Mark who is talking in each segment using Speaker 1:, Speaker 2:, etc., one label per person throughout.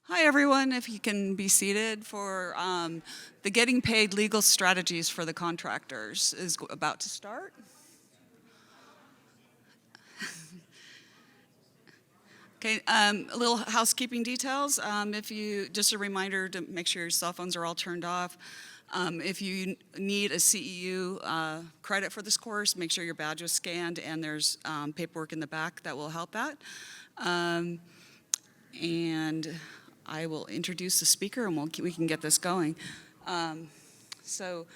Speaker 1: Hi, everyone. If you can be seated for the Getting Paid Legal Strategies for the Contractors is about to start. Okay, a little housekeeping details. Just a reminder to make sure your cell phones are all turned off. If you need a CEU credit for this course, make sure your badge is scanned and there's paperwork in the back that will help that. And I will introduce the speaker and we can get this going. So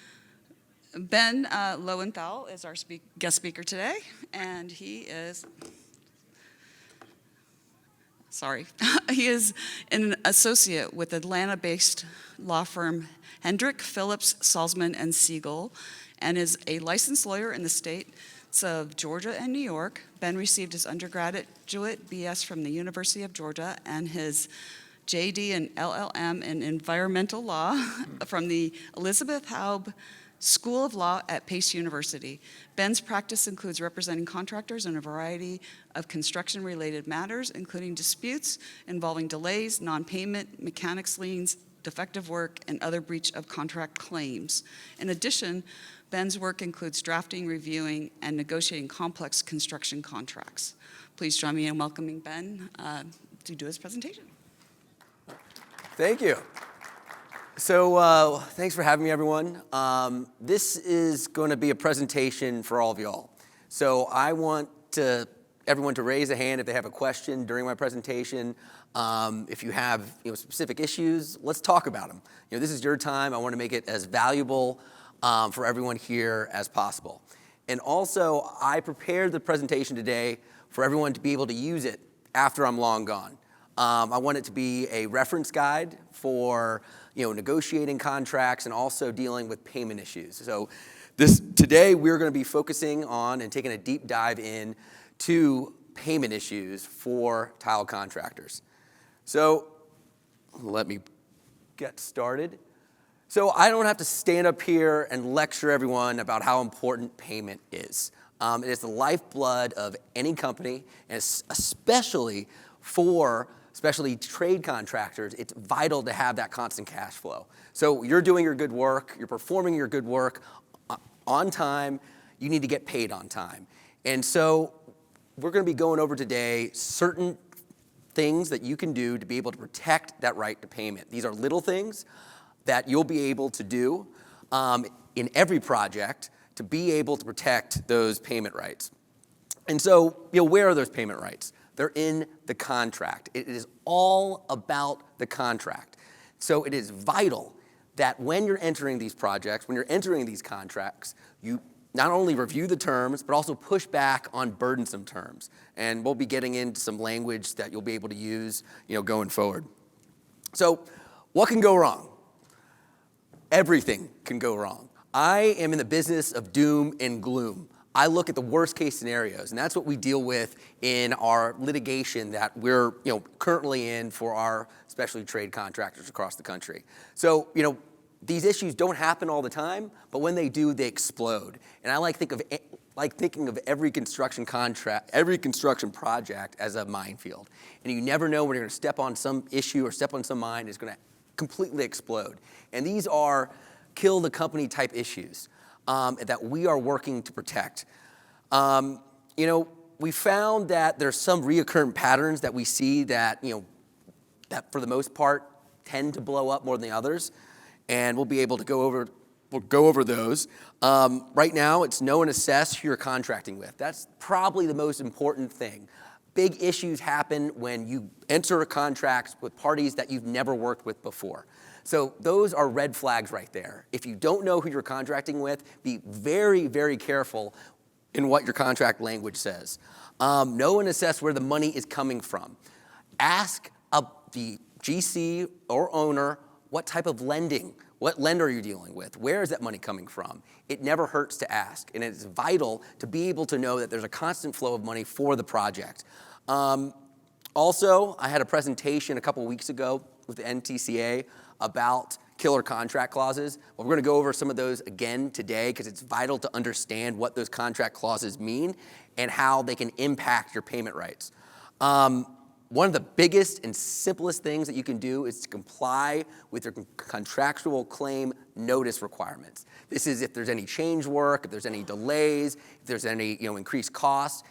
Speaker 1: Ben Lowenthal is our guest speaker today, and he is an associate with Atlanta-based law firm Hendrick, Phillips, Salzman, and Siegel, and is a licensed lawyer in the states of Georgia and New York. Ben received his undergraduate BS from the University of Georgia and his JD and LLM in environmental law from the Elizabeth Haub School of Law at Pace University. Ben's practice includes representing contractors in a variety of construction-related matters, including disputes involving delays, non-payment, mechanics liens, defective work, and other breach of contract claims. In addition, Ben's work includes drafting, reviewing, and negotiating complex construction contracts. Please join me in welcoming Ben to do his presentation.
Speaker 2: Thank you. So thanks for having me, everyone. This is going to be a presentation for all of y'all. So I want everyone to raise a hand if they have a question during my presentation. If you have specific issues, let's talk about them. This is your time. I want to make it as valuable for everyone here as possible. And also, I prepared the presentation today for everyone to be able to use it after I'm long gone. I want it to be a reference guide for negotiating contracts and also dealing with payment issues. So today we're going to be focusing on and taking a deep dive in to payment issues for tile contractors. So let me get started. So I don't have to stand up here and lecture everyone about how important payment is. It is the lifeblood of any company, and especially trade contractors, it's vital to have that constant cash flow. So you're doing your good work, you're performing your good work on time, you need to get paid on time. And so we're going to be going over today certain things that you can do to be able to protect that right to payment. These are little things that you'll be able to do in every project to be able to protect those payment rights. And so, where are those payment rights? They're in the contract. It is all about the contract. So it is vital that when you're entering these projects, when you're entering these contracts, you not only review the terms, but also push back on burdensome terms. And we'll be getting into some language that you'll be able to use, going forward. So what can go wrong? Everything can go wrong. I am in the business of doom and gloom. I look at the worst case scenarios, and that's what we deal with in our litigation that we're currently in for our specialty trade contractors across the country. So these issues don't happen all the time, but when they do, they explode. And I like thinking of every construction contract, every construction project as a minefield. And you never know when you're going to step on some issue or step on some mine is going to completely explode. And these are kill the company type issues that we are working to protect. We found that there's some reoccurring patterns that we see that, that for the most part tend to blow up more than the others. And we'll be able to go over those. Right now, it's know and assess who you're contracting with. That's probably the most important thing. Big issues happen when you enter a contract with parties that you've never worked with before. So those are red flags right there. If you don't know who you're contracting with, be very, very careful in what your contract language says. Know and assess where the money is coming from. Ask the GC or owner what type of what lender are you dealing with? Where is that money coming from? It never hurts to ask, and it's vital to be able to know that there's a constant flow of money for the project. Also, I had a presentation a couple weeks ago with the NTCA about killer contract clauses. Well, we're going to go over some of those again today because it's vital to understand what those contract clauses mean and how they can impact your payment rights. One of the biggest and simplest things that you can do is to comply with your contractual claim notice requirements. This is if there's any change work, if there's any delays, if there's any increased costs.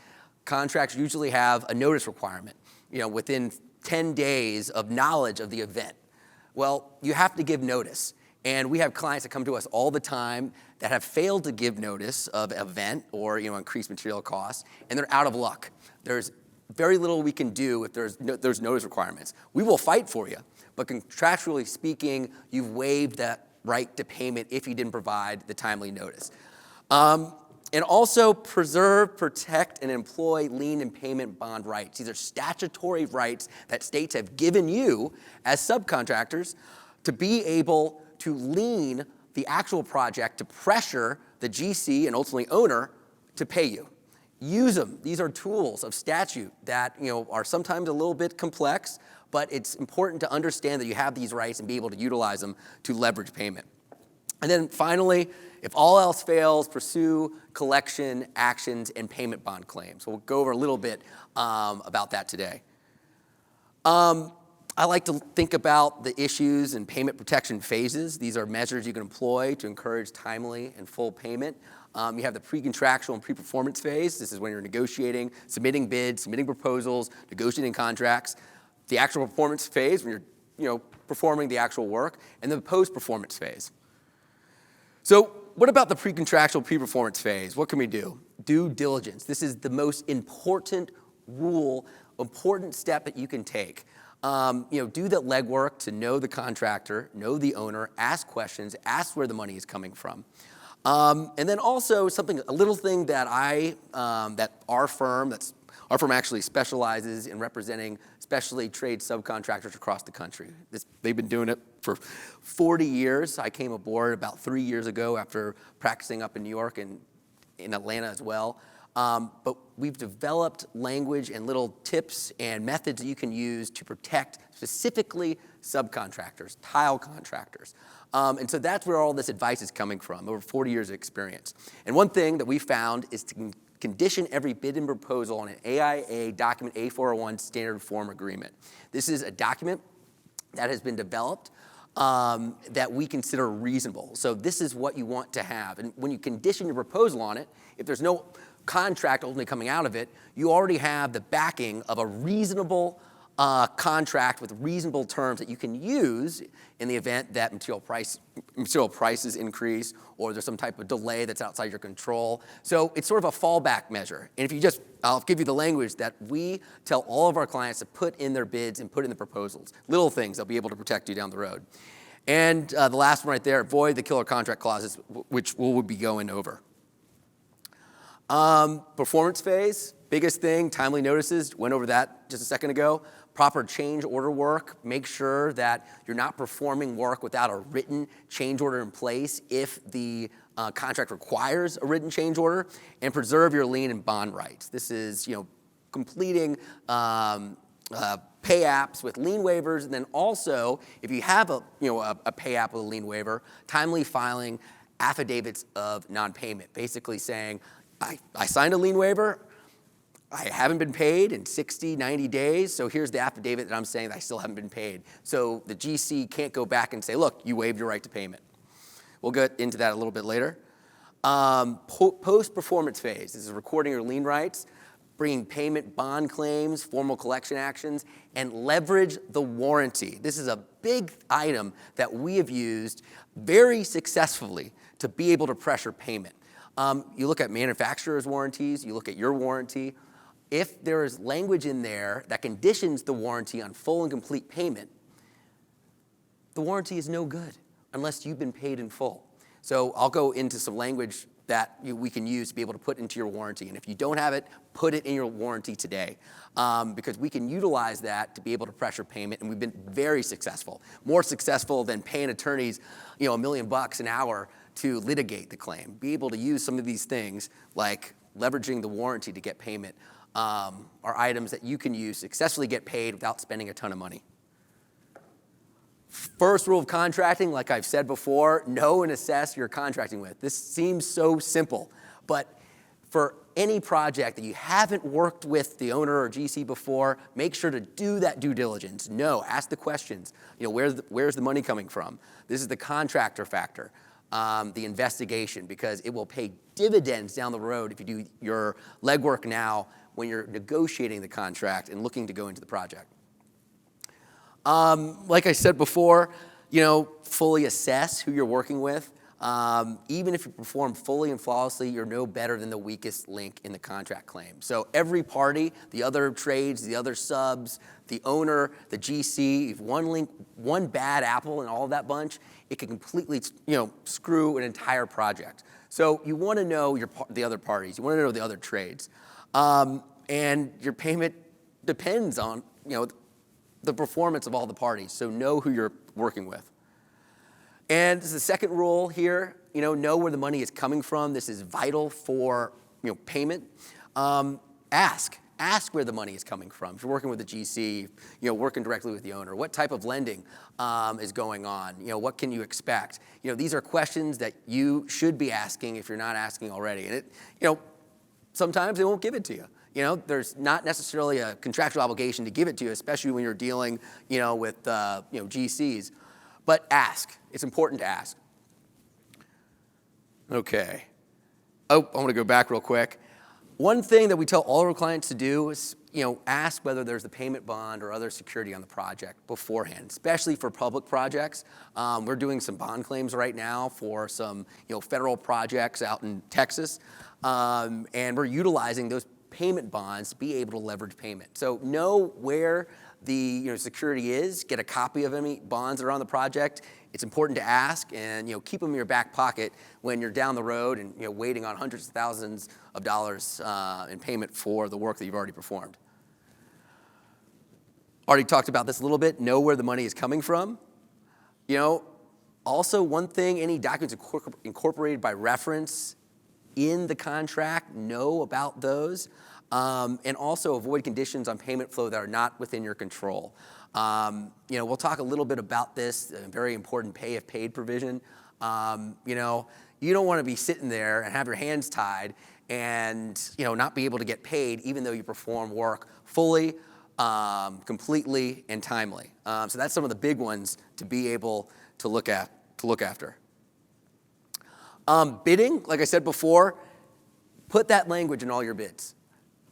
Speaker 2: Contracts usually have a notice requirement, within 10 days of knowledge of the event. Well, you have to give notice. And we have clients that come to us all the time that have failed to give notice of event or increased material costs, and they're out of luck. There's very little we can do if there's notice requirements. We will fight for you, but contractually speaking, you've waived that right to payment if you didn't provide the timely notice. And also preserve, protect, and employ lien and payment bond rights. These are statutory rights that states have given you as subcontractors to be able to lien the actual project to pressure the GC and ultimately owner to pay you. Use them. These are tools of statute that are sometimes a little bit complex, but it's important to understand that you have these rights and be able to utilize them to leverage payment. And then finally, if all else fails, pursue collection actions and payment bond claims. So we'll go over a little bit about that today. I like to think about the issues and payment protection phases. These are measures you can employ to encourage timely and full payment. You have the pre-contractual and pre-performance phase. This is when you're negotiating, submitting bids, submitting proposals, negotiating contracts. The actual performance phase, when you're performing the actual work, and the post-performance phase. So what about the pre-contractual, pre-performance phase? What can we do? Due diligence. This is the most important rule, important step that you can take. Do the legwork to know the contractor, know the owner, ask questions, ask where the money is coming from. And then also a little thing that our firm actually specializes in representing specialty trade subcontractors across the country. They've been doing it for 40 years. I came aboard about 3 years ago after practicing up in New York and in Atlanta as well. But we've developed language and little tips and methods that you can use to protect specifically subcontractors, tile contractors. And so that's where all this advice is coming from, over 40 years of experience. And one thing that we found is to condition every bid and proposal on an AIA document A401 standard form agreement. This is a document that has been developed that we consider reasonable. So this is what you want to have. And when you condition your proposal on it, if there's no contract ultimately coming out of it, you already have the backing of a reasonable contract with reasonable terms that you can use in the event that material prices increase or there's some type of delay that's outside your control. So it's sort of a fallback measure. And I'll give you the language that we tell all of our clients to put in their bids and put in the proposals. Little things that'll be able to protect you down the road. And the last one right there, avoid the killer contract clauses, which we'll be going over. Performance phase, biggest thing, timely notices, went over that just a second ago. Proper change order work, make sure that you're not performing work without a written change order in place if the contract requires a written change order, and preserve your lien and bond rights. This is, completing pay apps with lien waivers, and then also, if you have a pay app with a lien waiver, timely filing affidavits of non-payment, basically saying, I signed a lien waiver, I haven't been paid in 60, 90 days, so here's the affidavit that I'm saying that I still haven't been paid. So the GC can't go back and say, look, you waived your right to payment. We'll get into that a little bit later. Post-performance phase, this is recording your lien rights, bringing payment bond claims, formal collection actions, and leverage the warranty. This is a big item that we have used very successfully to be able to pressure payment. You look at manufacturer's warranties, you look at your warranty. If there is language in there that conditions the warranty on full and complete payment, the warranty is no good unless you've been paid in full. So I'll go into some language that we can use to be able to put into your warranty. And if you don't have it, put it in your warranty today, because we can utilize that to be able to pressure payment, and we've been very successful, more successful than paying attorneys, $1 million an hour to litigate the claim. Be able to use some of these things like leveraging the warranty to get payment are items that you can use to successfully get paid without spending a ton of money. First rule of contracting, like I've said before, know and assess who you're contracting with. This seems so simple, but for any project that you haven't worked with the owner or GC before, make sure to do that due diligence. No, ask the questions. Where's the money coming from? This is the contractor factor, the investigation, because it will pay dividends down the road if you do your legwork now when you're negotiating the contract and looking to go into the project. Like I said before, fully assess who you're working with. Even if you perform fully and flawlessly, you're no better than the weakest link in the contract claim. So every party, the other trades, the other subs, the owner, the GC, if one link, one bad apple in all of that bunch, it can completely, screw an entire project. So you want to know the other parties. You want to know the other trades. And your payment depends on, the performance of all the parties. So know who you're working with. And this is the second rule here, know where the money is coming from. This is vital for, payment. Ask where the money is coming from. If you're working with a GC, working directly with the owner, what type of lending is going on? What can you expect? These are questions that you should be asking if you're not asking already. And sometimes they won't give it to you. There's not necessarily a contractual obligation to give it to you, especially when you're dealing, with, GCs. But ask. It's important to ask. Okay. Oh, I want to go back real quick. One thing that we tell all our clients to do is, ask whether there's a payment bond or other security on the project beforehand, especially for public projects. We're doing some bond claims right now for some, federal projects out in Texas, and we're utilizing those payment bonds to be able to leverage payment. So know where the security is, get a copy of any bonds that are on the project. It's important to ask and keep them in your back pocket when you're down the road and waiting on hundreds of thousands of dollars in payment for the work that you've already performed. Already talked about this a little bit. Know where the money is coming from. Also one thing, any documents incorporated by reference in the contract, know about those. And also avoid conditions on payment flow that are not within your control. We'll talk a little bit about this, a very important pay if paid provision. You don't want to be sitting there and have your hands tied and, not be able to get paid even though you perform work fully, completely, and timely. So that's some of the big ones to be able to look after. Bidding, like I said before, put that language in all your bids.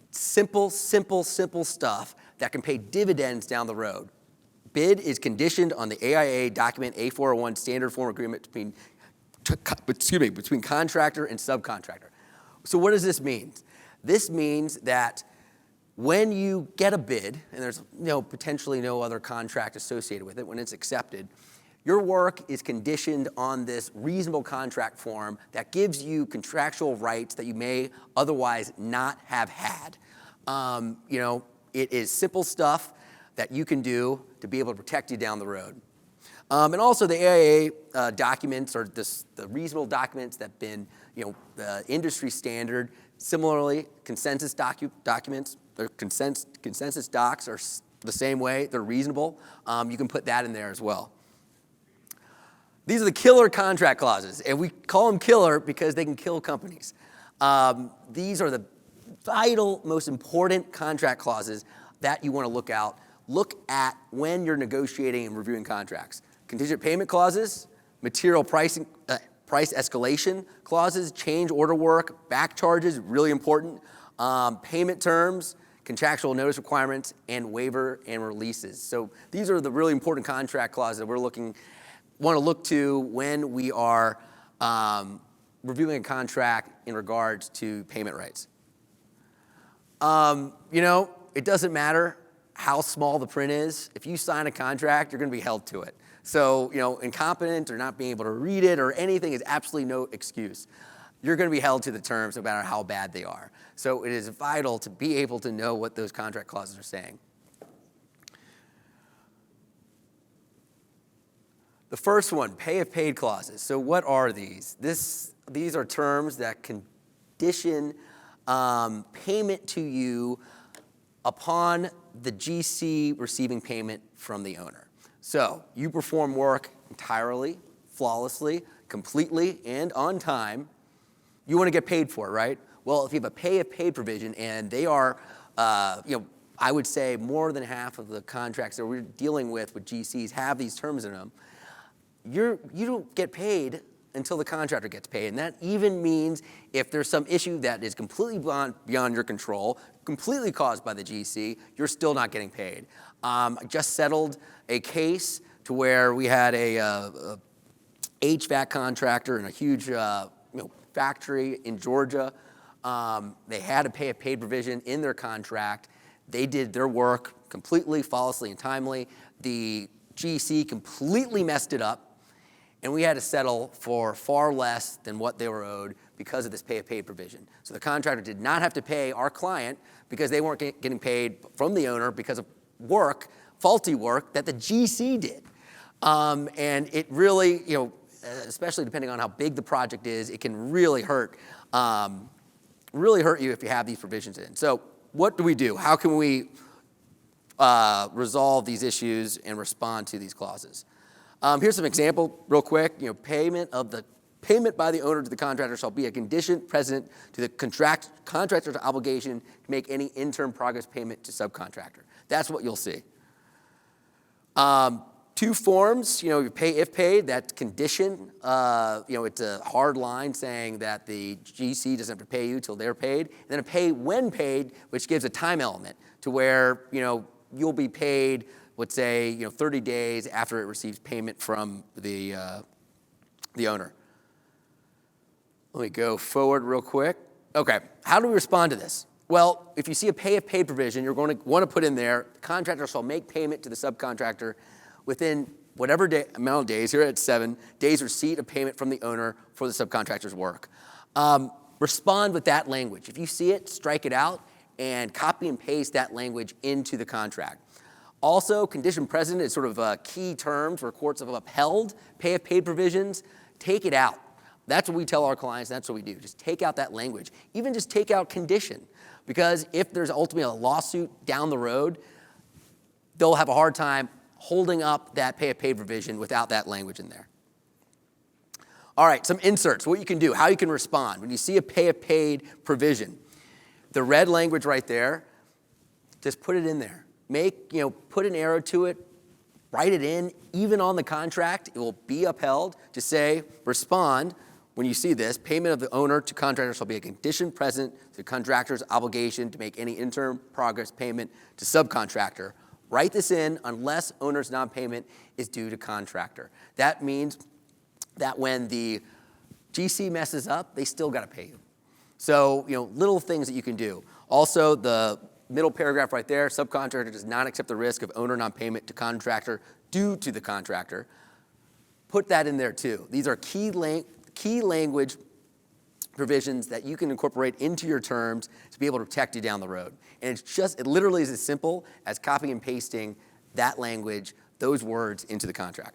Speaker 2: Simple stuff that can pay dividends down the road. Bid is conditioned on the AIA document A401 standard form agreement between contractor and subcontractor. So what does this mean? This means that when you get a bid, and there's potentially no other contract associated with it, when it's accepted, your work is conditioned on this reasonable contract form that gives you contractual rights that you may otherwise not have had. It is simple stuff that you can do to be able to protect you down the road. And also the AIA documents are the reasonable documents that have been, the industry standard. Similarly, consensus documents, their consensus docs are the same way. They're reasonable. You can put that in there as well. These are the killer contract clauses, and we call them killer because they can kill companies. These are the vital, most important contract clauses that you want to look at when you're negotiating and reviewing contracts. Contingent payment clauses, material price escalation clauses, change order work, back charges, really important, payment terms, contractual notice requirements, and waiver and releases. So these are the really important contract clauses that we're want to look to when we are reviewing a contract in regards to payment rights. It doesn't matter how small the print is. If you sign a contract, you're going to be held to it. So, incompetent or not being able to read it or anything is absolutely no excuse. You're going to be held to the terms no matter how bad they are. So it is vital to be able to know what those contract clauses are saying. The first one, pay if paid clauses. So what are these? These are terms that condition payment to you upon the GC receiving payment from the owner. So you perform work entirely, flawlessly, completely, and on time. You want to get paid for it, right? Well, if you have a pay if paid provision, and they are, I would say more than half of the contracts that we're dealing with GCs have these terms in them, you don't get paid until the contractor gets paid. And that even means if there's some issue that is completely beyond your control, completely caused by the GC, you're still not getting paid. I just settled a case to where we had a HVAC contractor in a huge factory in Georgia. They had a pay if paid provision in their contract. They did their work completely, flawlessly, and timely. The GC completely messed it up, and we had to settle for far less than what they were owed because of this pay if paid provision. So the contractor did not have to pay our client because they weren't getting paid from the owner because of work, faulty work that the GC did. And it really, especially depending on how big the project is, it can really hurt you if you have these provisions in. So what do we do? How can we resolve these issues and respond to these clauses? Here's some example real quick. Payment by the owner to the contractor shall be a condition precedent to the contractor's obligation to make any interim progress payment to subcontractor. That's what you'll see. Two forms, you pay if paid, that condition, it's a hard line saying that the GC doesn't have to pay you till they're paid. And then a pay when paid, which gives a time element to where, you'll be paid, let's say, 30 days after it receives payment from the owner. Let me go forward real quick. Okay, how do we respond to this? Well, if you see a pay if paid provision, you're going to want to put in there, the contractor shall make payment to the subcontractor within whatever amount of days, here at 7 days, receipt of payment from the owner for the subcontractor's work. Respond with that language. If you see it, strike it out and copy and paste that language into the contract. Also, condition precedent is sort of key terms where courts have upheld pay if paid provisions. Take it out. That's what we tell our clients, that's what we do. Just take out that language. Even just take out condition, because if there's ultimately a lawsuit down the road, they'll have a hard time holding up that pay if paid provision without that language in there. All right, some inserts, what you can do, how you can respond. When you see a pay if paid provision, the red language right there, just put it in there. Put an arrow to it, write it in, even on the contract, it will be upheld. Just say, respond, when you see this, payment of the owner to contractor shall be a condition present to the contractor's obligation to make any interim progress payment to subcontractor. Write this in unless owner's non-payment is due to contractor. That means that when the GC messes up, they still got to pay you. So, little things that you can do. Also, the middle paragraph right there, subcontractor does not accept the risk of owner non-payment to contractor due to the contractor. Put that in there too. These are key language provisions that you can incorporate into your terms to be able to protect you down the road. And it literally is as simple as copying and pasting that language, those words into the contract.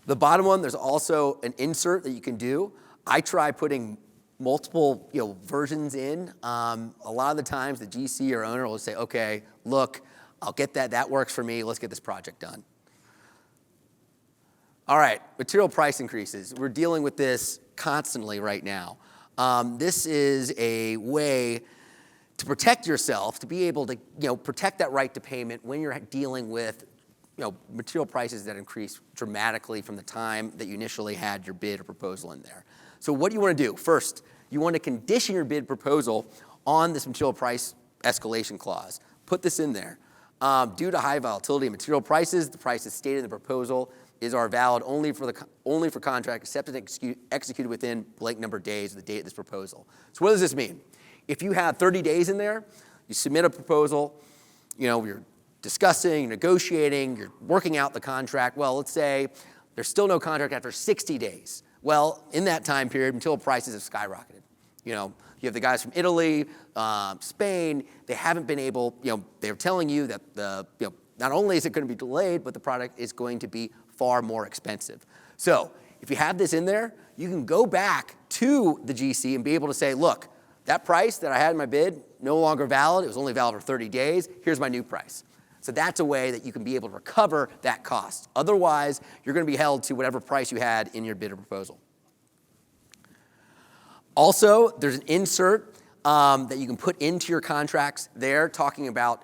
Speaker 2: The bottom one, there's also an insert that you can do. I try putting multiple versions in. A lot of the times the GC or owner will say, okay, look, I'll get that works for me, let's get this project done. All right, material price increases. We're dealing with this constantly right now. This is a way to protect yourself, to be able to protect that right to payment when you're dealing with material prices that increase dramatically from the time that you initially had your bid or proposal in there. So what do you want to do? First, you want to condition your bid proposal on this material price escalation clause. Put this in there. Due to high volatility in material prices, the prices stated in the proposal are valid only for contract accepted and executed within blank number of days of the date of this proposal. So what does this mean? If you have 30 days in there, you submit a proposal, you're discussing, negotiating, you're working out the contract. Well, let's say there's still no contract after 60 days. Well, in that time period, material prices have skyrocketed. You have the guys from Italy, Spain, they haven't been able, they're telling you that not only is it going to be delayed, but the product is going to be far more expensive. So if you have this in there, you can go back to the GC and be able to say, look, that price that I had in my bid, no longer valid. It was only valid for 30 days. Here's my new price. So that's a way that you can be able to recover that cost. Otherwise, you're going to be held to whatever price you had in your bid or proposal. Also, there's an insert that you can put into your contracts there talking about,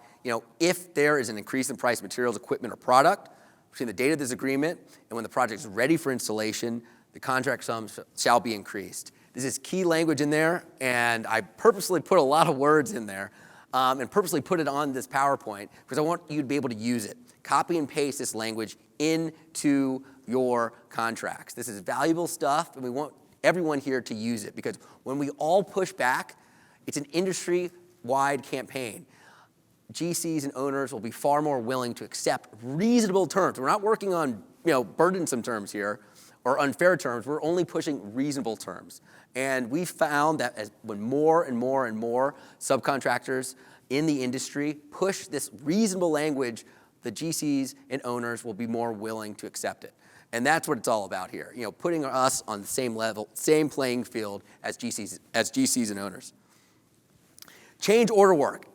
Speaker 2: if there is an increase in price of materials, equipment, or product between the date of this agreement and when the project is ready for installation, the contract sums shall be increased. This is key language in there, and I purposely put a lot of words in there and purposely put it on this PowerPoint because I want you to be able to use it. Copy and paste this language into your contracts. This is valuable stuff, and we want everyone here to use it because when we all push back, it's an industry-wide campaign. GCs and owners will be far more willing to accept reasonable terms. We're not working on burdensome terms here or unfair terms. We're only pushing reasonable terms. And we found that when more and more and more subcontractors in the industry push this reasonable language, the GCs and owners will be more willing to accept it. And that's what it's all about here, putting us on the same level, same playing field as GCs and owners. Change order work,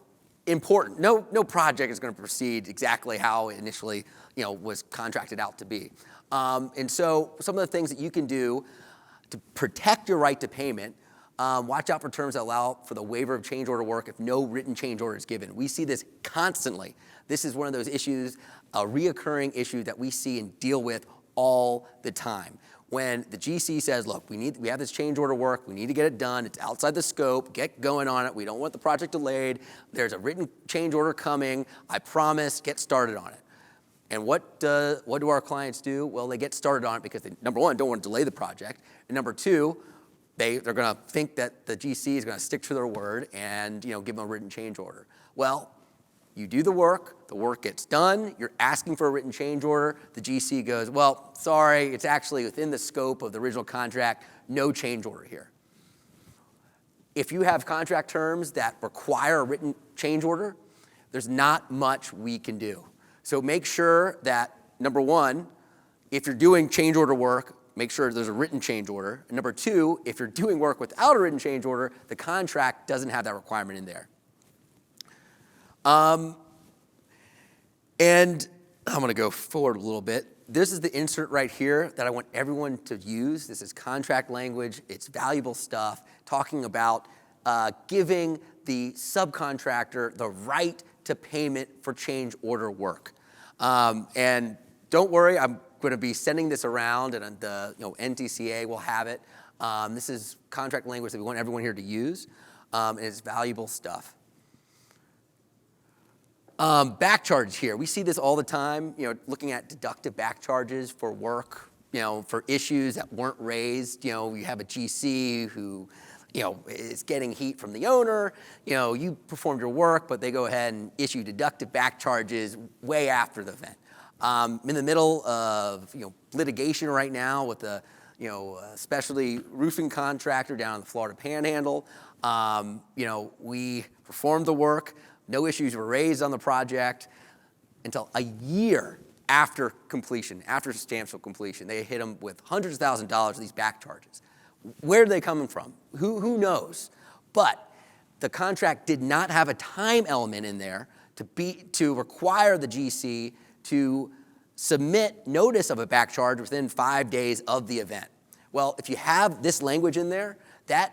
Speaker 2: important. No project is going to proceed exactly how it initially was contracted out to be. And so some of the things that you can do to protect your right to payment, watch out for terms that allow for the waiver of change order work if no written change order is given. We see this constantly. This is one of those issues, a reoccurring issue that we see and deal with all the time. When the GC says, look, we have this change order work, we need to get it done, it's outside the scope, get going on it, we don't want the project delayed, there's a written change order coming, I promise, get started on it. And what do our clients do? Well, they get started on it because they, number one, don't want to delay the project, and number two, they're going to think that the GC is going to stick to their word and give them a written change order. Well, you do the work gets done, you're asking for a written change order, the GC goes, well, sorry, it's actually within the scope of the original contract, no change order here. If you have contract terms that require a written change order, there's not much we can do. So make sure that, number one, if you're doing change order work, make sure there's a written change order. And number two, if you're doing work without a written change order, the contract doesn't have that requirement in there. And I'm going to go forward a little bit. This is the insert right here that I want everyone to use. This is contract language. It's valuable stuff talking about giving the subcontractor the right to payment for change order work. And don't worry, I'm going to be sending this around, and the NTCA will have it. This is contract language that we want everyone here to use, and it's valuable stuff. Back charge here. We see this all the time, looking at deductive back charges for work, for issues that weren't raised. You have a GC who, is getting heat from the owner. You performed your work, but they go ahead and issue deductive back charges way after the event. In the middle of, litigation right now with a, specialty roofing contractor down in the Florida Panhandle. We performed the work. No issues were raised on the project until a year after completion, after substantial completion. They hit them with hundreds of thousands of dollars of these back charges. Where are they coming from? Who knows? But the contract did not have a time element in there to require the GC to submit notice of a back charge within 5 days of the event. Well, if you have this language in there, that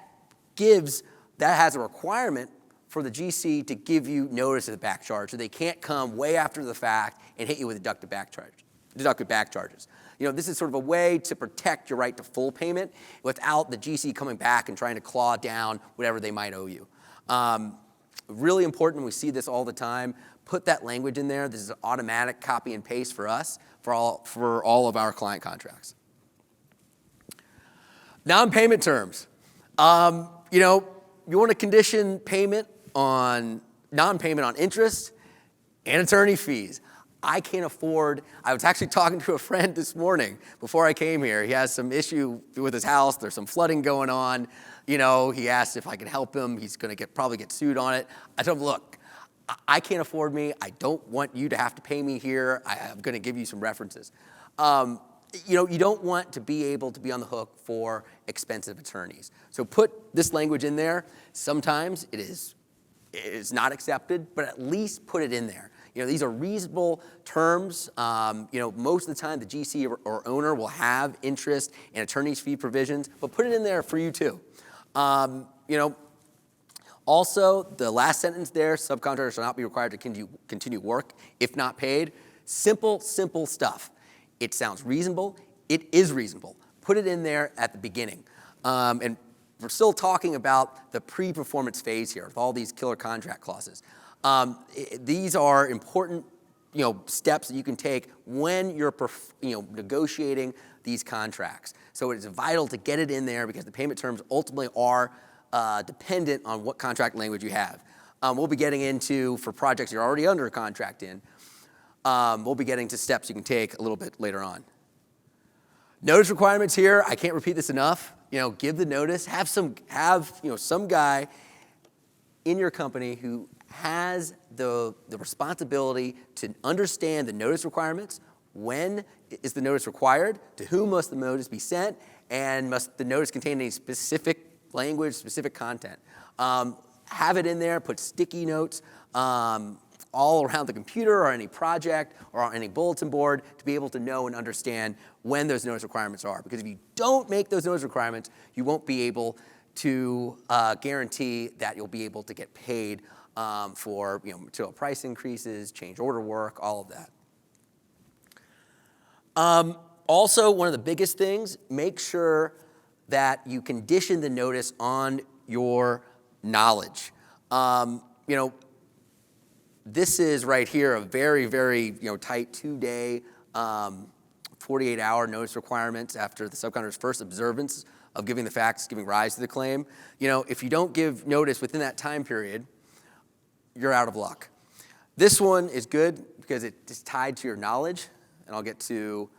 Speaker 2: has a requirement for the GC to give you notice of the back charge, so they can't come way after the fact and hit you with deductive back charges. This is sort of a way to protect your right to full payment without the GC coming back and trying to claw down whatever they might owe you. Really important, we see this all the time. Put that language in there. This is an automatic copy and paste for us, for all of our client contracts. Non-payment terms. You want to condition payment on non-payment on interest and attorney fees. I can't afford, I was actually talking to a friend this morning before I came here. He has some issue with his house. There's some flooding going on. He asked if I could help him. He's going to probably get sued on it. I told him, look, I can't afford me. I don't want you to have to pay me here. I'm going to give you some references. You don't want to be able to be on the hook for expensive attorneys. So put this language in there. Sometimes it is not accepted, but at least put it in there. These are reasonable terms. Most of the time the GC or owner will have interest and attorney's fee provisions, but put it in there for you too. You know, also, the last sentence there, subcontractors shall not be required to continue work if not paid. Simple stuff. It sounds reasonable. It is reasonable. Put it in there at the beginning. And we're still talking about the pre-performance phase here with all these killer contract clauses. These are important, steps that you can take when you're, negotiating these contracts. So it is vital to get it in there because the payment terms ultimately are dependent on what contract language you have. We'll be getting into, for projects you're already under a contract in, we'll be getting to steps you can take a little bit later on. Notice requirements here, I can't repeat this enough. Give the notice. Have some guy in your company who has the responsibility to understand the notice requirements. When is the notice required? To whom must the notice be sent? And must the notice contain any specific language, specific content? Have it in there, put sticky notes all around the computer or any project or on any bulletin board to be able to know and understand when those notice requirements are. Because if you don't make those notice requirements, you won't be able to guarantee that you'll be able to get paid for material price increases, change order work, all of that. Also, one of the biggest things, make sure that you condition the notice on your knowledge. This is right here a very, very tight 2-day, 48-hour notice requirements after the subcontractor's first observance of giving the facts, giving rise to the claim. If you don't give notice within that time period, you're out of luck. This one is good because it is tied to your knowledge, and I'll get to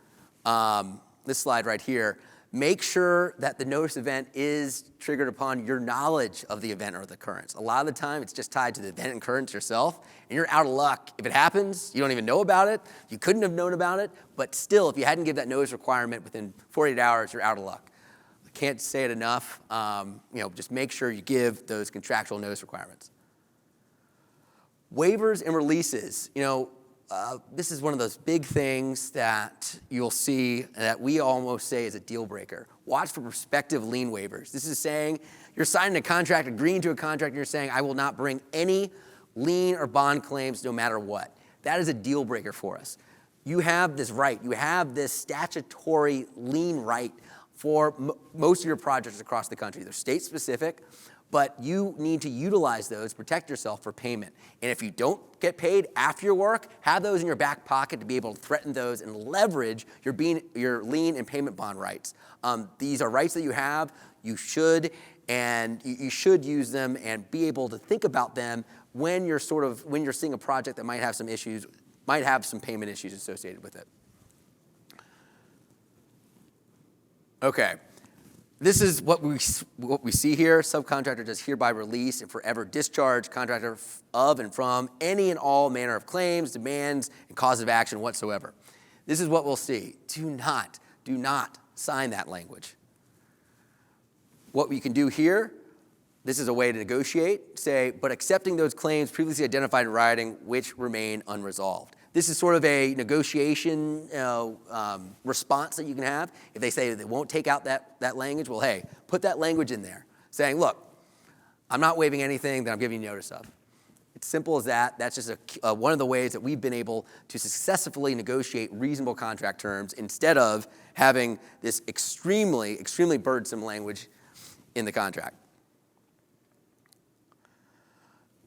Speaker 2: this slide right here. Make sure that the notice event is triggered upon your knowledge of the event or the occurrence. A lot of the time, it's just tied to the event and occurrence yourself, and you're out of luck. If it happens, you don't even know about it. You couldn't have known about it, but still, if you hadn't given that notice requirement within 48 hours, you're out of luck. I can't say it enough. Just make sure you give those contractual notice requirements. Waivers and releases. This is one of those big things that you'll see that we almost say is a deal breaker. Watch for prospective lien waivers. This is saying you're signing a contract, agreeing to a contract, and you're saying, I will not bring any lien or bond claims no matter what. That is a deal breaker for us. You have this right. You have this statutory lien right for most of your projects across the country. They're state-specific, but you need to utilize those, protect yourself for payment. And if you don't get paid after your work, have those in your back pocket to be able to threaten those and leverage your lien and payment bond rights. These are rights that you have. You should use them and be able to think about them when you're seeing a project that might have some issues, might have some payment issues associated with it. Okay. This is what we see here. Subcontractor does hereby release and forever discharge contractor of and from any and all manner of claims, demands, and causes of action whatsoever. This is what we'll see. Do not sign that language. What we can do here, this is a way to negotiate, say, but accepting those claims previously identified in writing which remain unresolved. This is sort of a negotiation response that you can have. If they say they won't take out that language, well, hey, put that language in there, saying, look, I'm not waiving anything that I'm giving you notice of. It's simple as that. That's just one of the ways that we've been able to successfully negotiate reasonable contract terms instead of having this extremely, extremely burdensome language in the contract.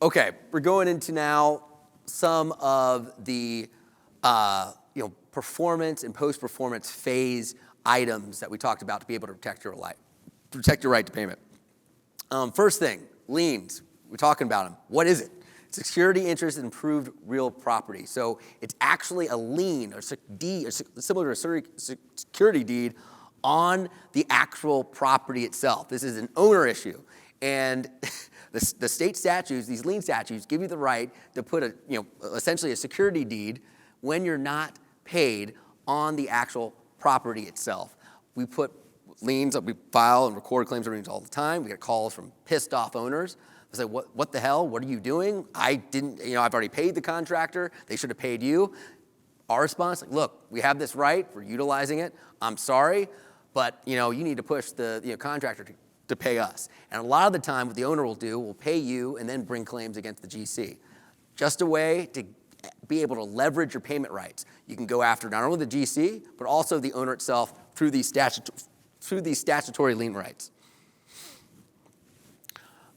Speaker 2: Okay, we're going into now some of the performance and post-performance phase items that we talked about to be able to protect your right to payment. First thing, liens. We're talking about them. What is it? Security interest in improved real property. So it's actually a lien or deed, similar to a security deed on the actual property itself. This is an owner issue. And the state statutes, these lien statutes, give you the right to put essentially a security deed when you're not paid on the actual property itself. We put liens that we file and record claims and liens all the time. We get calls from pissed off owners. They say, what the hell? What are you doing? I've already paid the contractor. They should have paid you. Our response, look, we have this right. We're utilizing it. I'm sorry, but you need to push the contractor to to pay us. And a lot of the time, what the owner will pay you and then bring claims against the GC. Just a way to be able to leverage your payment rights. You can go after not only the GC, but also the owner itself through these statutory lien rights.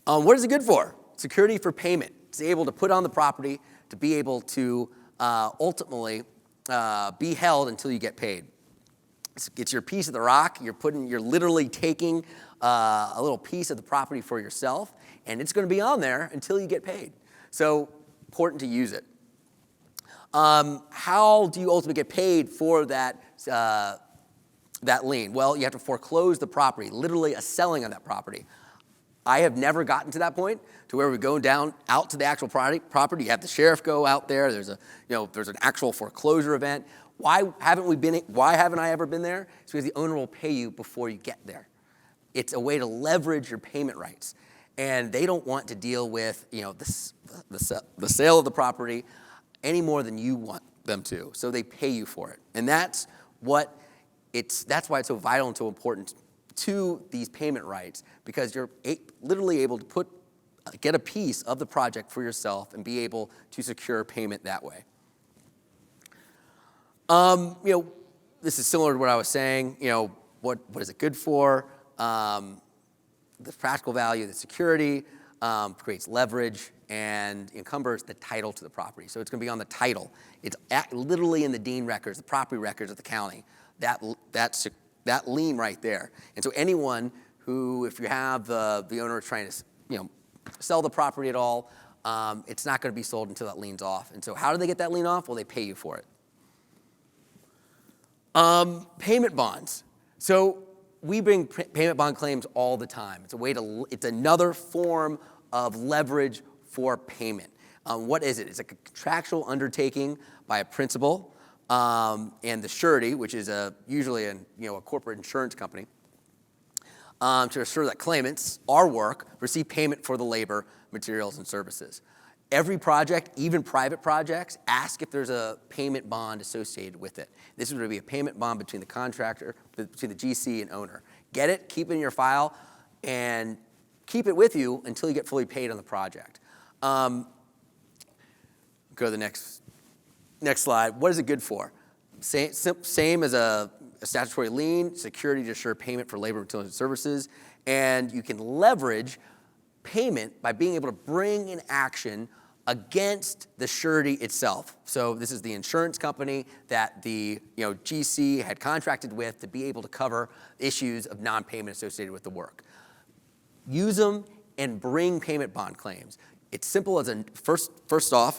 Speaker 2: What is it good for? Security for payment. It's able to put on the property to be able to ultimately be held until you get paid. It's your piece of the rock. You're literally taking a little piece of the property for yourself, and it's going to be on there until you get paid. So important to use it. How do you ultimately get paid for that lien? Well, you have to foreclose the property, literally a selling of that property. I have never gotten to that point to where we go down out to the actual property. You have the sheriff go out there. There's an actual foreclosure event. Why haven't I ever been there? It's because the owner will pay you before you get there. It's a way to leverage your payment rights, and they don't want to deal with the sale of the property any more than you want them to. So they pay you for it, and that's why it's so vital and so important to these payment rights, because you're literally able to get a piece of the project for yourself and be able to secure payment that way. This is similar to what I was saying. What is it good for? The practical value, the security, creates leverage, and encumbers the title to the property. So it's going to be on the title. It's literally in the deed records, the property records of the county. That lien right there. And so anyone who, if you have the owner trying to sell the property at all, it's not going to be sold until that lien's off. And so how do they get that lien off? Well, they pay you for it. Payment bonds. So we bring payment bond claims all the time. It's another form of leverage for payment. What is it? It's a contractual undertaking by a principal and the surety, which is usually a corporate insurance company, to assure that claimants, our work, receive payment for the labor, materials, and services. Every project, even private projects, ask if there's a payment bond associated with it. This is going to be a payment bond between the contractor, between the GC and owner. Get it, keep it in your file, and keep it with you until you get fully paid on the project. Go to the next slide. What is it good for? Same as a statutory lien, security to assure payment for labor, materials, and services, and you can leverage payment by being able to bring an action against the surety itself. So this is the insurance company that the GC had contracted with to be able to cover issues of non-payment associated with the work. Use them and bring payment bond claims. It's simple as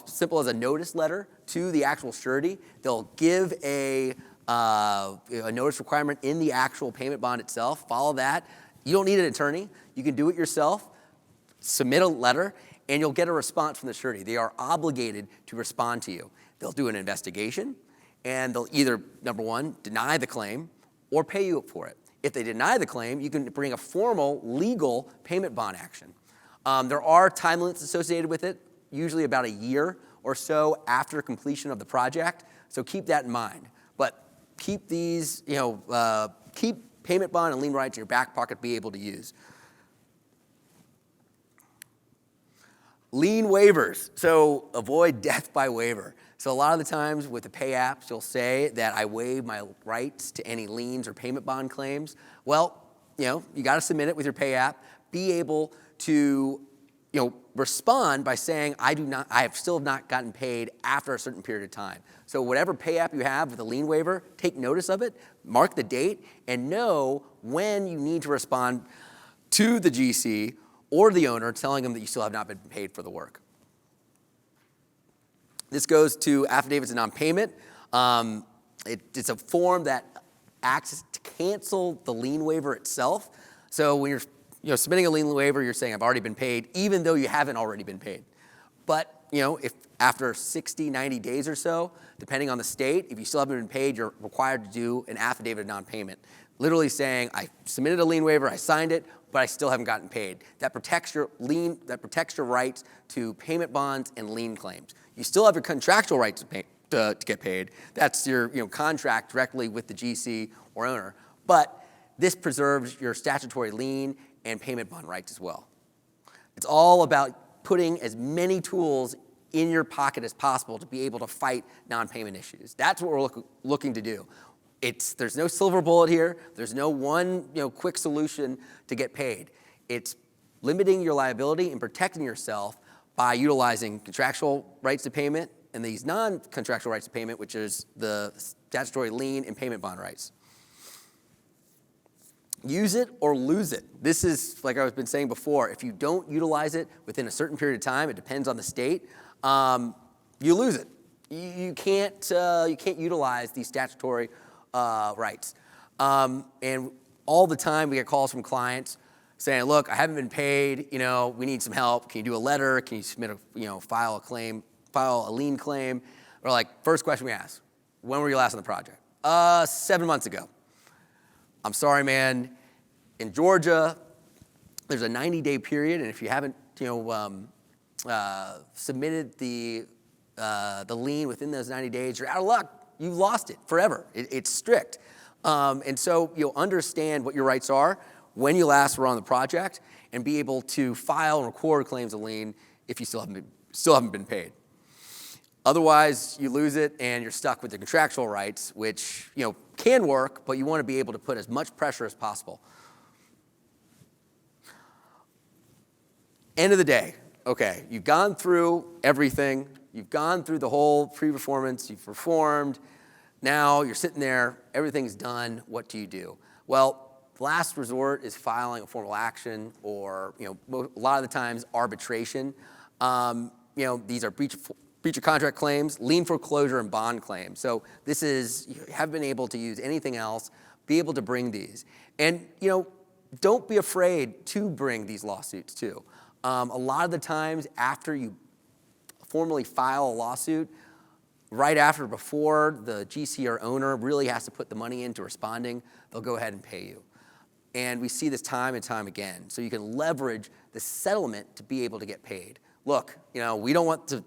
Speaker 2: simple as a notice letter to the actual surety. They'll give a notice requirement in the actual payment bond itself. Follow that. You don't need an attorney. You can do it yourself. Submit a letter, and you'll get a response from the surety. They are obligated to respond to you. They'll do an investigation, and they'll either, number one, deny the claim or pay you for it. If they deny the claim, you can bring a formal legal payment bond action. There are time limits associated with it, usually about a year or so after completion of the project, so keep that in mind. But keep these, keep payment bond and lien rights in your back pocket to be able to use. Lien waivers, so avoid death by waiver. So a lot of the times with the pay apps, you'll say that I waive my rights to any liens or payment bond claims. Well, you got to submit it with your pay app. Be able to, respond by saying I have still not gotten paid after a certain period of time. So whatever pay app you have with a lien waiver, take notice of it, mark the date, and know when you need to respond to the GC or the owner, telling them that you still have not been paid for the work. This goes to affidavits of non-payment. It's a form that acts to cancel the lien waiver itself. So when you're submitting a lien waiver, you're saying I've already been paid, even though you haven't already been paid. But if after 60, 90 days or so, depending on the state, if you still haven't been paid, you're required to do an affidavit of non-payment. Literally saying I submitted a lien waiver, I signed it, but I still haven't gotten paid. That protects your rights to payment bonds and lien claims. You still have your contractual right to get paid. That's your contract directly with the GC or owner. But this preserves your statutory lien and payment bond rights as well. It's all about putting as many tools in your pocket as possible to be able to fight non-payment issues. That's what we're looking to do. There's no silver bullet here. There's no one quick solution to get paid. It's limiting your liability and protecting yourself by utilizing contractual rights to payment and these non-contractual rights to payment, which is the statutory lien and payment bond rights. Use it or lose it. This is, like I've been saying before, if you don't utilize it within a certain period of time, it depends on the state, you lose it. You can't utilize these statutory rights. And all the time we get calls from clients saying, look, I haven't been paid, we need some help. Can you do a letter? Can you submit file a lien claim? Or first question we ask, when were you last on the project? 7 months ago. I'm sorry, man. In Georgia, there's a 90-day period, and if you haven't, submitted the lien within those 90 days, you're out of luck. You've lost it forever. It's strict. And so you'll understand what your rights are when you last were on the project, and be able to file and record claims of lien if you still haven't been paid. Otherwise, you lose it and you're stuck with the contractual rights, which can work, but you want to be able to put as much pressure as possible. End of the day, okay, you've gone through everything. You've gone through the whole pre-performance. You've performed. Now you're sitting there. Everything's done. What do you do? Well, last resort is filing a formal action, or a lot of the times arbitration. These are breach of contract claims, lien foreclosure, and bond claims. So this is, you haven't been able to use anything else, be able to bring these. And, don't be afraid to bring these lawsuits too. A lot of the times after you formally file a lawsuit, right after, before the GC or owner really has to put the money into responding, they'll go ahead and pay you. And we see this time and time again. So you can leverage the settlement to be able to get paid. Look, we don't want to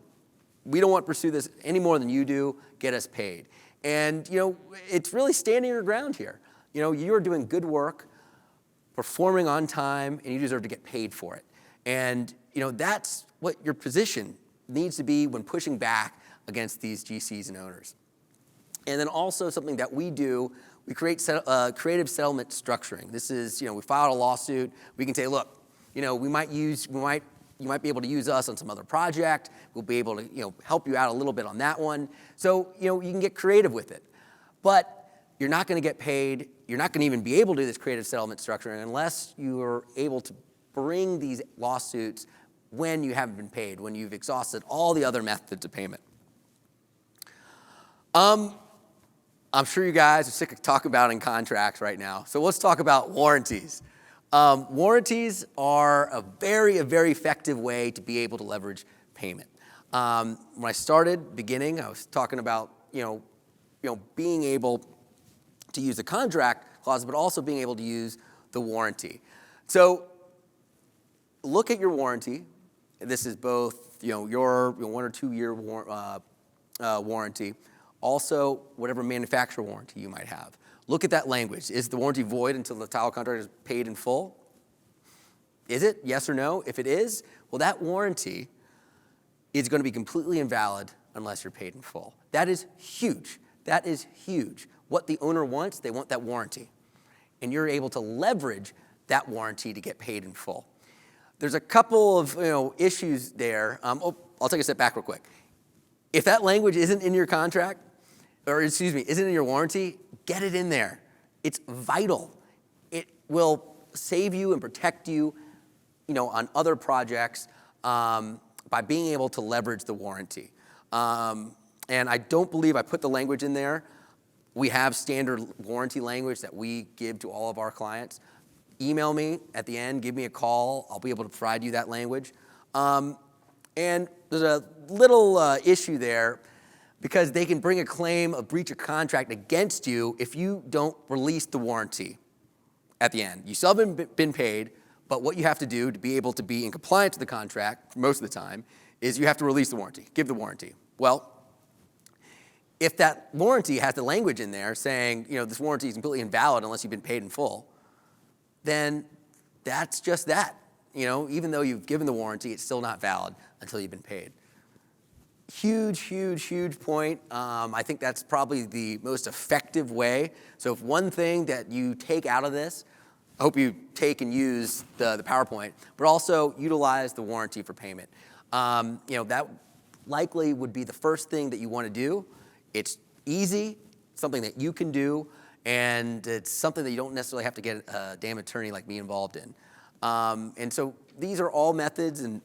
Speaker 2: pursue this any more than you do. Get us paid. And, it's really standing your ground here. You are doing good work, performing on time, and you deserve to get paid for it. And, that's what your position needs to be when pushing back against these GCs and owners. And then also something that we do, we create creative settlement structuring. This is, we filed a lawsuit. We can say, look, you might be able to use us on some other project. We'll be able to, help you out a little bit on that one. So, you can get creative with it. But you're not going to get paid. You're not going to even be able to do this creative settlement structuring unless you are able to bring these lawsuits when you haven't been paid, when you've exhausted all the other methods of payment. I'm sure you guys are sick of talking about in contracts right now. So let's talk about warranties. Warranties are a very effective way to be able to leverage payment. When I started beginning, I was talking about being able to use the contract clause, but also being able to use the warranty. So look at your warranty. This is both your 1 or 2 year warranty. Also, whatever manufacturer warranty you might have. Look at that language. Is the warranty void until the tile contractor is paid in full? Is it? Yes or no? If it is, well, that warranty is going to be completely invalid unless you're paid in full. That is huge. That is huge. What the owner wants, they want that warranty. And you're able to leverage that warranty to get paid in full. There's a couple of issues there. I'll take a step back real quick. If that language isn't in your contract, isn't in your warranty, get it in there. It's vital. It will save you and protect you, on other projects by being able to leverage the warranty. And I don't believe I put the language in there. We have standard warranty language that we give to all of our clients. Email me at the end, give me a call. I'll be able to provide you that language. And there's a little issue there because they can bring a claim of breach of contract against you if you don't release the warranty at the end. You still haven't been paid, but what you have to do to be able to be in compliance with the contract most of the time is you have to release the warranty, give the warranty. Well, if that warranty has the language in there saying, this warranty is completely invalid unless you've been paid in full, then that's just that. Even though you've given the warranty, it's still not valid until you've been paid. Huge, huge, huge point. I think that's probably the most effective way. So if one thing that you take out of this, I hope you take and use the PowerPoint, but also utilize the warranty for payment. That likely would be the first thing that you want to do. It's easy, something that you can do, and it's something that you don't necessarily have to get a damn attorney like me involved in. And so these are all methods, and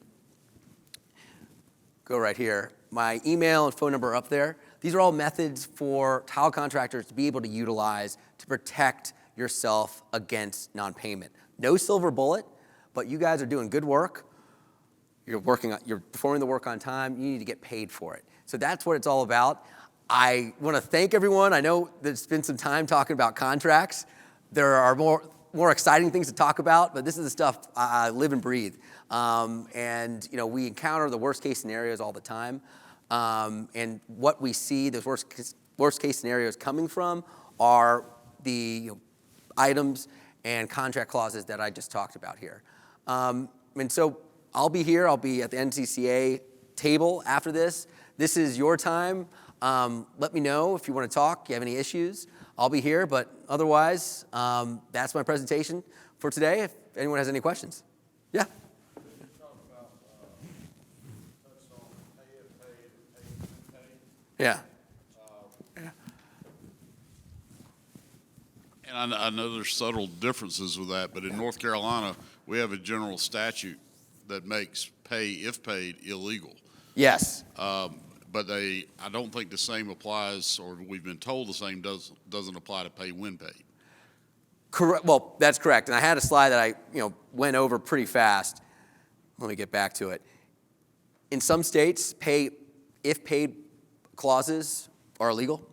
Speaker 2: go right here. My email and phone number are up there. These are all methods for tile contractors to be able to utilize to protect yourself against non-payment. No silver bullet, but you guys are doing good work. You're performing the work on time. You need to get paid for it. So that's what it's all about. I want to thank everyone. I know there's been some time talking about contracts. There are more exciting things to talk about, but this is the stuff I live and breathe. And we encounter the worst case scenarios all the time. And what we see those worst case scenarios coming from are the items and contract clauses that I just talked about here. And so I'll be here. I'll be at the NCCA table after this. This is your time. Let me know if you want to talk, you have any issues. I'll be here, but otherwise, that's my presentation for today. If anyone has any questions. Yeah? Yeah.
Speaker 3: And I know there's subtle differences with that, but in North Carolina, we have a general statute that makes pay if paid illegal.
Speaker 2: Yes.
Speaker 3: But I don't think the same applies, or we've been told the same doesn't apply to pay when paid.
Speaker 2: Correct. Well, that's correct. And I had a slide that I went over pretty fast. Let me get back to it. In some states, pay if paid clauses are illegal.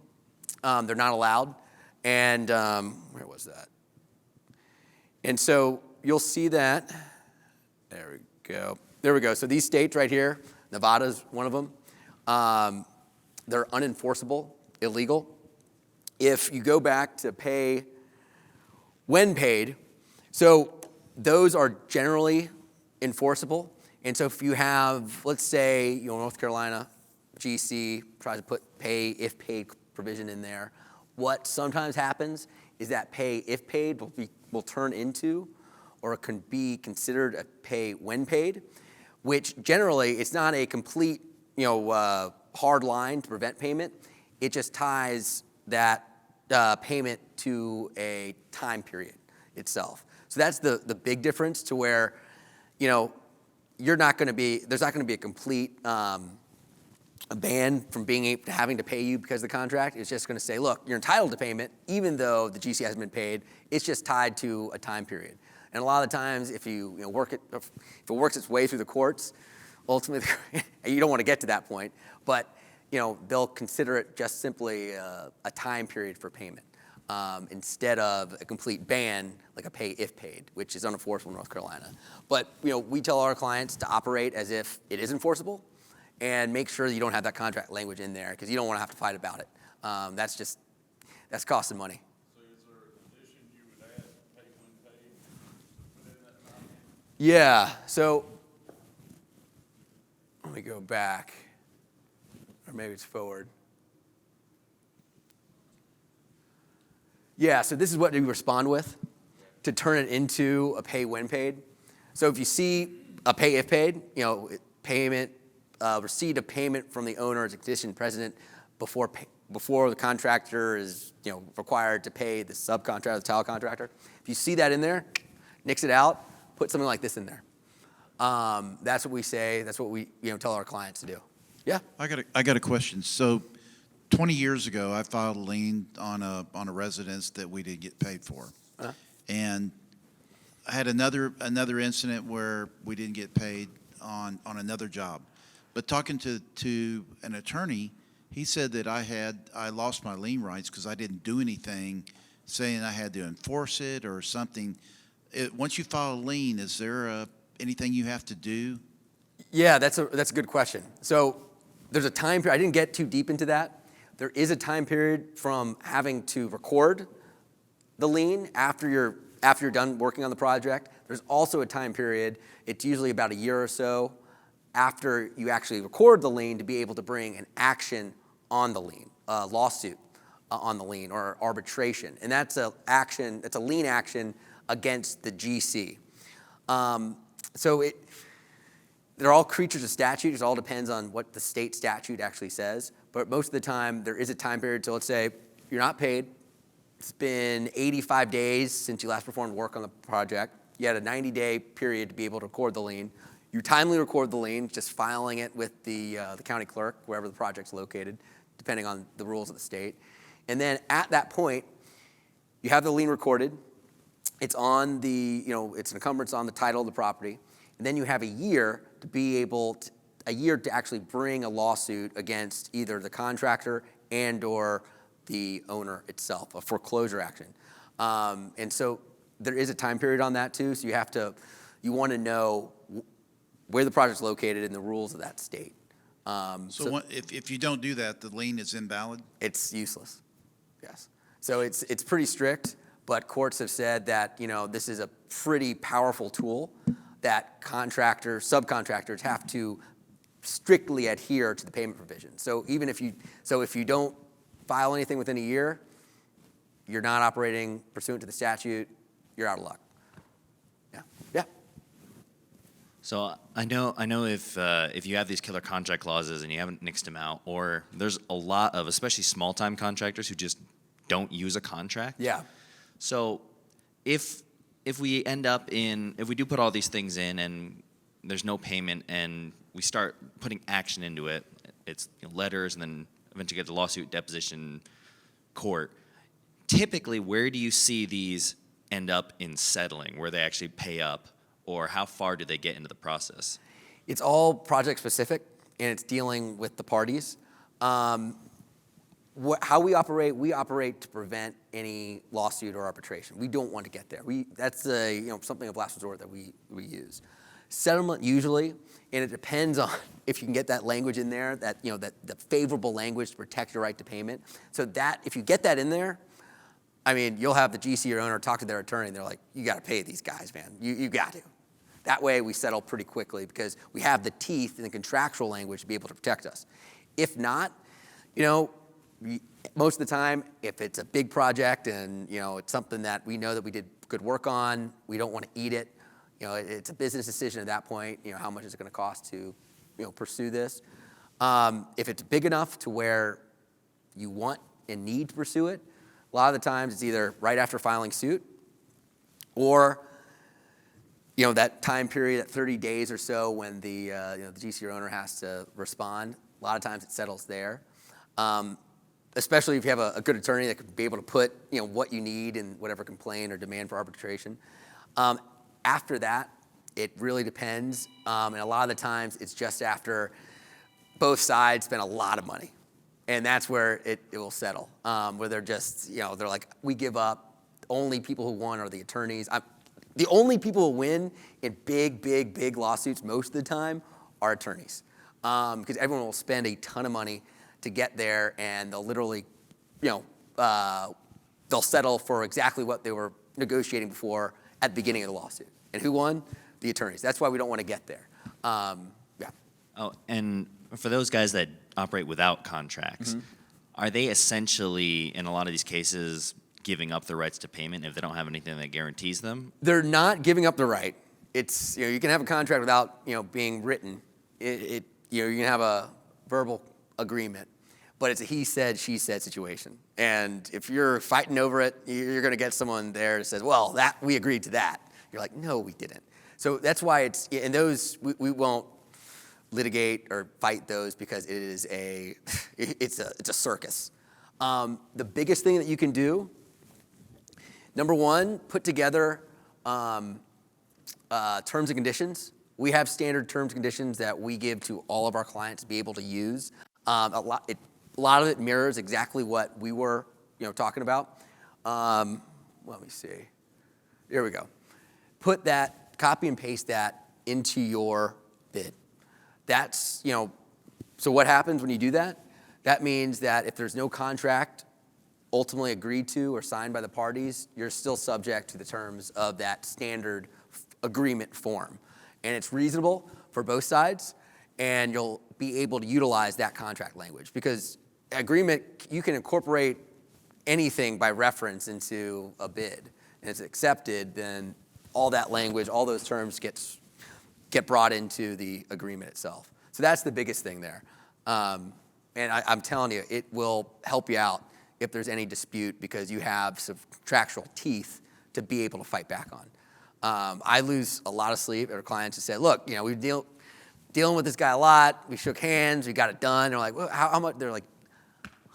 Speaker 2: They're not allowed. And where was that? And so you'll see that. There we go. There we go. So these states right here, Nevada's one of them. They're unenforceable, illegal. If you go back to pay when paid, so those are generally enforceable. And so if you have, let's say, North Carolina, GC tries to put pay if paid provision in there, what sometimes happens is that pay if paid will turn into, or it can be considered a pay when paid, which generally it's not a complete hard line to prevent payment. It just ties that payment to a time period itself. So that's the big difference to where, there's not going to be a complete a ban from having to pay you because of the contract. It's just going to say, look, you're entitled to payment even though the GC hasn't been paid. It's just tied to a time period. And a lot of the times, if if it works its way through the courts, ultimately, you don't want to get to that point, but they'll consider it just simply a time period for payment instead of a complete ban, like a pay if paid, which is unenforceable in North Carolina. But we tell our clients to operate as if it is enforceable, and make sure that you don't have that contract language in there because you don't want to have to fight about it. That's costing money.
Speaker 3: So is there a condition you would add, pay when paid, within that time?
Speaker 2: Yeah. So let me go back, or maybe it's forward. Yeah, so this is what we respond with to turn it into a pay when paid. So if you see a pay if paid, payment, receipt of payment from the owner as a condition precedent before the contractor is required to pay the subcontractor, the tile contractor. If you see that in there, nix it out, put something like this in there. That's what we say. That's what we tell our clients to do. Yeah.
Speaker 4: I got a question. So, 20 years ago, I filed a lien on a residence that we didn't get paid for, and I had another incident where we didn't get paid on another job. But talking to an attorney, he said that I lost my lien rights because I didn't do anything, saying I had to enforce it or something. Once you file a lien, is there anything you have to do?
Speaker 2: Yeah, that's a good question. So there's a time period. I didn't get too deep into that. There is a time period from having to record the lien after you're done working on the project. there's also a time period, it's usually about a year or so after you actually record the lien to be able to bring an action on the lien, a lawsuit on the lien or arbitration. And that's a lien action against the GC. They're all creatures of statute. It all depends on what the state statute actually says. But most of the time, there is a time period. So let's say you're not paid. It's been 85 days since you last performed work on the project. You had a 90-day period to be able to record the lien. You timely record the lien, just filing it with the county clerk, wherever the project's located, depending on the rules of the state. And then at that point, you have the lien recorded. It's on it's an encumbrance on the title of the property. And then you have a year to actually bring a lawsuit against either the contractor and or the owner itself, a foreclosure action. And so there is a time period on that too. So you want to know where the project's located and the rules of that state.
Speaker 4: If you don't do that, the lien is invalid?
Speaker 2: It's useless, yes. So it's pretty strict, but courts have said that, this is a pretty powerful tool that subcontractors have to strictly adhere to the payment provisions. So if you don't file anything within a year, you're not operating pursuant to the statute, you're out of luck. Yeah.
Speaker 5: So I know if you have these killer contract clauses and you haven't nixed them out, or there's a lot of, especially small time contractors who just don't use a contract.
Speaker 2: Yeah.
Speaker 5: So if we do put all these things in and there's no payment and we start putting action into it, it's letters and then eventually get the lawsuit, deposition, court. Typically, where do you see these end up in settling, where they actually pay up, or how far do they get into the process?
Speaker 2: It's all project specific, and it's dealing with the parties. How we operate to prevent any lawsuit or arbitration. We don't want to get there. That's something of last resort that we use. Settlement usually, and it depends on if you can get that language in there, that the favorable language to protect your right to payment. So that if you get that in there, you'll have the GC or owner talk to their attorney, and they're like, you got to pay these guys, man. You got to. That way we settle pretty quickly because we have the teeth and the contractual language to be able to protect us. If not, most of the time, if it's a big project and it's something that we know that we did good work on, we don't want to eat it. It's a business decision at that point. How much is it going to cost to pursue this? If it's big enough to where you want and need to pursue it, a lot of the times it's either right after filing suit or that time period, that 30 days or so when the GC or owner has to respond. A lot of times it settles there. Especially if you have a good attorney that could be able to put what you need in whatever complaint or demand for arbitration. After that, it really depends, and a lot of the times it's just after both sides spend a lot of money, and that's where it will settle. Where they're just they're like, we give up. Only people who won are the attorneys. The only people who win in big lawsuits most of the time are attorneys, because everyone will spend a ton of money to get there, and they'll literally, they'll settle for exactly what they were negotiating before at the beginning of the lawsuit. And who won? The attorneys. That's why we don't want to get there. Yeah.
Speaker 5: Oh, and for those guys that operate without contracts, are they essentially, in a lot of these cases, giving up their rights to payment if they don't have anything that guarantees them?
Speaker 2: They're not giving up the right. It's you can have a contract without being written. You can have a verbal agreement, but it's a he said, she said situation. And if you're fighting over it, you're going to get someone there that says, well, that we agreed to that. You're like, no, we didn't. So that's why in those, we won't litigate or fight those because it's a circus. The biggest thing that you can do, number one, put together terms and conditions. We have standard terms and conditions that we give to all of our clients to be able to use. A lot of it mirrors exactly what we were, talking about. Let me see. Here we go. Put that, copy and paste that into your bid. That's, so what happens when you do that? That means that if there's no contract ultimately agreed to or signed by the parties, you're still subject to the terms of that standard agreement form. And it's reasonable for both sides, and you'll be able to utilize that contract language. Because agreement, you can incorporate anything by reference into a bid, and it's accepted, then all that language, all those terms get brought into the agreement itself. So that's the biggest thing there. And I'm telling you, it will help you out if there's any dispute, because you have some contractual teeth to be able to fight back on. I lose a lot of sleep at clients who say, look, we're dealing with this guy a lot. We shook hands. We got it done. They're like, well, how much? They're like,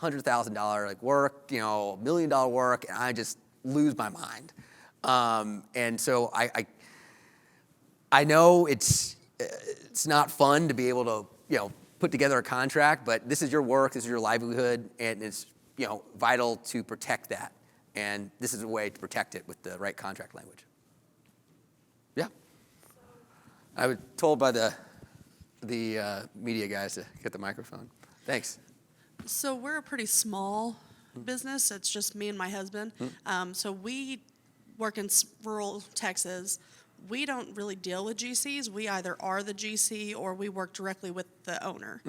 Speaker 2: $100,000 like work, $1 million work, and I just lose my mind. And so I know it's not fun to be able to put together a contract, but this is your work, this is your livelihood, and it's vital to protect that. And this is a way to protect it with the right contract language. Yeah. I was told by the media guys to get the microphone. Thanks.
Speaker 6: So we're a pretty small business. It's just me and my husband. So we work in rural Texas. We don't really deal with GCs. We either are the GC or we work directly with the owner.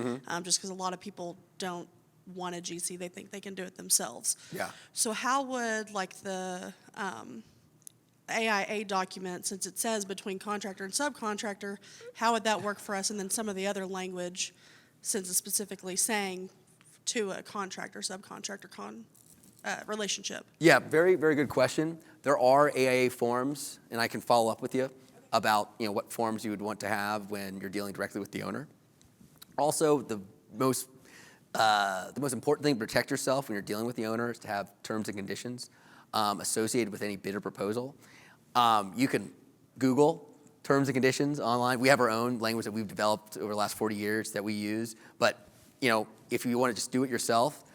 Speaker 6: Just because a lot of people don't want a GC, they think they can do it themselves.
Speaker 2: Yeah.
Speaker 6: So how would the AIA document, since it says between contractor and subcontractor, how would that work for us? And then some of the other language, since it's specifically saying to a contractor subcontractor relationship.
Speaker 2: Yeah, very, very good question. There are AIA forms, and I can follow up with you about what forms you would want to have when you're dealing directly with the owner. Also, the most important thing to protect yourself when you're dealing with the owner is to have terms and conditions associated with any bid or proposal. You can Google terms and conditions online. We have our own language that we've developed over the last 40 years that we use. But if you want to just do it yourself,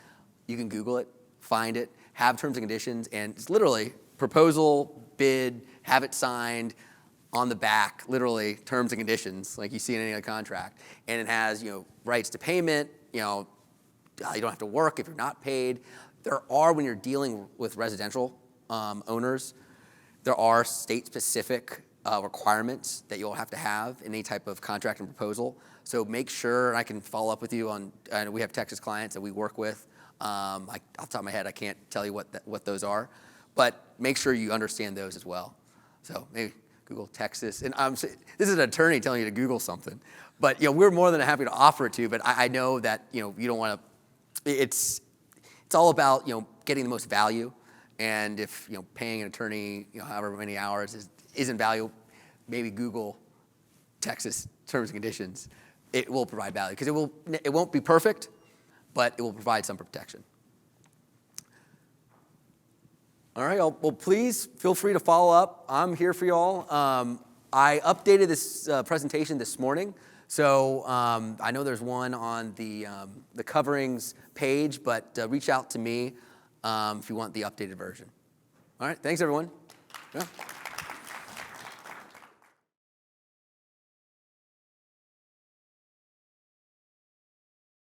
Speaker 2: you can Google it, find it, have terms and conditions, and it's literally proposal, bid, have it signed on the back, literally terms and conditions like you see in any other contract. And it has rights to payment. You don't have to work if you're not paid. There are, when you're dealing with residential owners, there are state-specific requirements that you'll have to have in any type of contract and proposal. So make sure, and I can follow up with you on, I know we have Texas clients that we work with. Off the top of my head, I can't tell you what those are, but make sure you understand those as well. So maybe Google Texas, and this is an attorney telling you to Google something, but we're more than happy to offer it to you. But I know that you don't want to. It's all about getting the most value, and if paying an attorney however many hours isn't value, maybe Google Texas terms and conditions. It will provide value because it won't be perfect, but it will provide some protection. All right, well, please feel free to follow up. I'm here for you all. I updated this presentation this morning, so I know there's one on the coverings page, but reach out to me if you want the updated version. All right, thanks everyone. Yeah.